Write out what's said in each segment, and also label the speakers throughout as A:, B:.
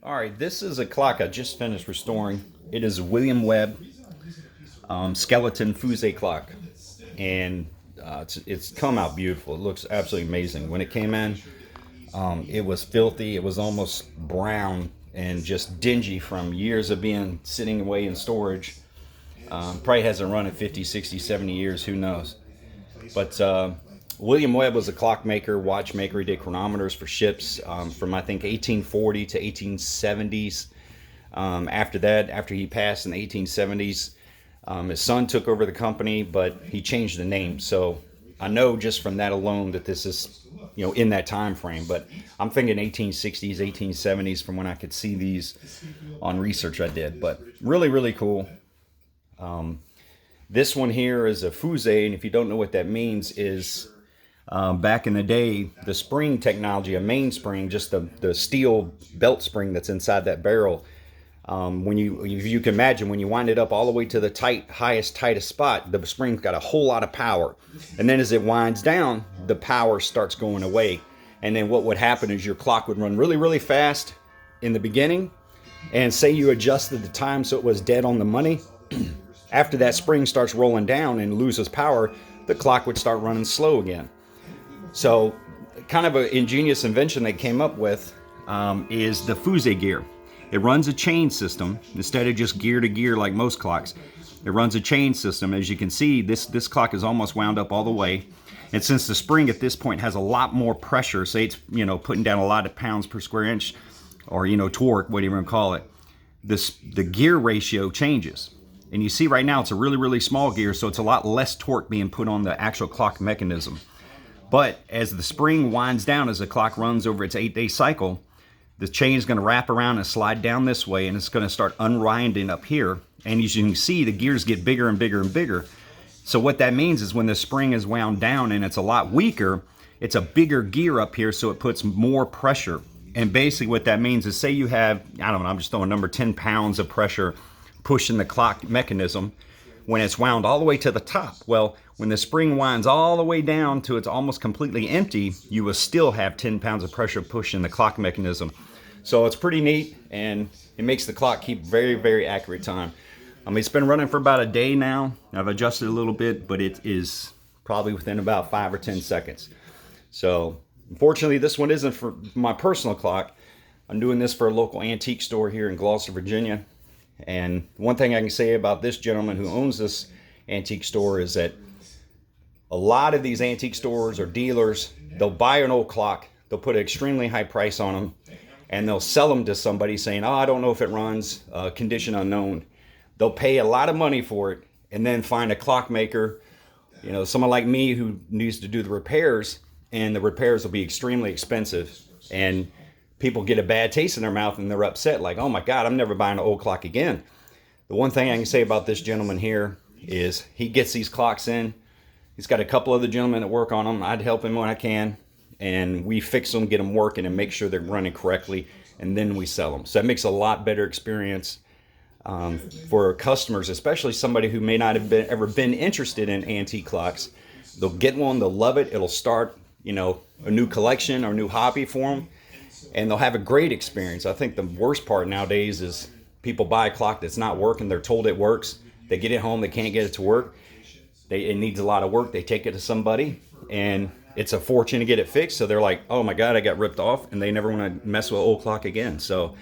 A: All right, this is a clock I just finished restoring. It is a William Webb Skeleton fusee clock, and it's come out beautiful. It looks absolutely amazing. When it came in, it was filthy. It was almost brown and just dingy from years of being sitting away in storage. Probably hasn't run in 50, 60, 70 years. Who knows? But William Webb was a clockmaker, watchmaker. He did chronometers for ships from I think 1840 to 1870s. After that, after he passed in the 1870s, his son took over the company, but he changed the name. So I know just from that alone that this is, in that time frame. But I'm thinking 1860s, 1870s from when I could see these on research I did. But really, really cool. This one here is a fusee, and if you don't know what that means, is back in the day, the spring technology, a mainspring, just the steel belt spring that's inside that barrel. If you can imagine, when you wind it up all the way to the tightest spot, the spring's got a whole lot of power. And then as it winds down, the power starts going away. And then what would happen is your clock would run really, really fast in the beginning. And say you adjusted the time so it was dead on the money. After that spring starts rolling down and loses power, the clock would start running slow again. So kind of an ingenious invention they came up with is the fusee gear. It runs a chain system instead of just gear to gear like most clocks. It runs a chain system. As you can see, this clock is almost wound up all the way. And since the spring at this point has a lot more pressure, say it's putting down a lot of pounds per square inch, or torque, whatever you want to call it, the gear ratio changes. And you see right now it's a really, really small gear, so it's a lot less torque being put on the actual clock mechanism. But as the spring winds down, as the clock runs over its 8-day cycle, the chain is going to wrap around and slide down this way, and it's going to start unwinding up here. And as you can see, the gears get bigger and bigger and bigger. So what that means is when the spring is wound down and it's a lot weaker, it's a bigger gear up here, so it puts more pressure. And basically what that means is, say you have, I don't know, I'm just throwing a number, 10 pounds of pressure pushing the clock mechanism. When it's wound all the way to the top, well, when the spring winds all the way down to it's almost completely empty, you will still have 10 pounds of pressure pushing the clock mechanism. So it's pretty neat, and it makes the clock keep very, very accurate time. It's been running for about a day now. I've adjusted a little bit, but it is probably within about 5 or 10 seconds. So unfortunately, this one isn't for my personal clock. I'm doing this for a local antique store here in Gloucester, Virginia. And one thing I can say about this gentleman who owns this antique store is that a lot of these antique stores or dealers, they'll buy an old clock, they'll put an extremely high price on them, and they'll sell them to somebody saying, I don't know if it runs, condition unknown. They'll pay a lot of money for it and then find a clockmaker, someone like me who needs to do the repairs, and the repairs will be extremely expensive. And people get a bad taste in their mouth and they're upset, like, oh my God, I'm never buying an old clock again. The one thing I can say about this gentleman here is he gets these clocks in. He's got a couple other gentlemen that work on them. I'd help him when I can. And we fix them, get them working, and make sure they're running correctly. And then we sell them. So that makes a lot better experience for customers, especially somebody who may not have ever been interested in antique clocks. They'll get one, they'll love it. It'll start, a new collection or new hobby for them. And they'll have a great experience. I think the worst part nowadays is people buy a clock that's not working. They're told it works. They get it home. They can't get it to work. It needs a lot of work. They take it to somebody, and it's a fortune to get it fixed. So they're like, oh my God, I got ripped off, and they never want to mess with an old clock again. So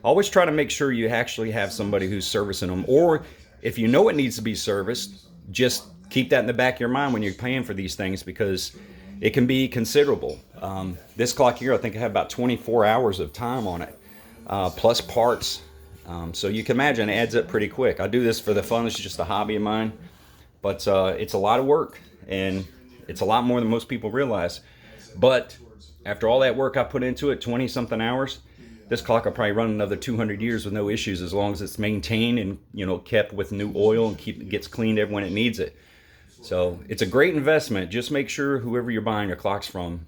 A: always try to make sure you actually have somebody who's servicing them. Or if you know it needs to be serviced, just keep that in the back of your mind when you're paying for these things, because it can be considerable. This clock here, I think I have about 24 hours of time on it, plus parts. So you can imagine it adds up pretty quick. I do this for the fun. It's just a hobby of mine. But it's a lot of work, and it's a lot more than most people realize. But after all that work I put into it, 20-something hours, this clock will probably run another 200 years with no issues, as long as it's maintained and kept with new oil and gets cleaned every when it needs it. So it's a great investment. Just make sure whoever you're buying your clocks from,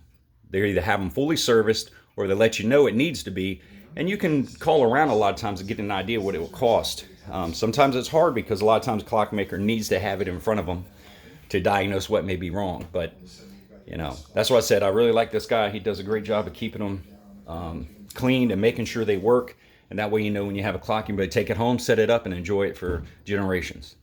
A: they either have them fully serviced or they let you know it needs to be. And you can call around a lot of times to get an idea what it will cost. Sometimes it's hard because a lot of times a clockmaker needs to have it in front of them to diagnose what may be wrong. But, that's why I said I really like this guy. He does a great job of keeping them cleaned and making sure they work. And that way, you know, when you have a clock, you better take it home, set it up, and enjoy it for generations.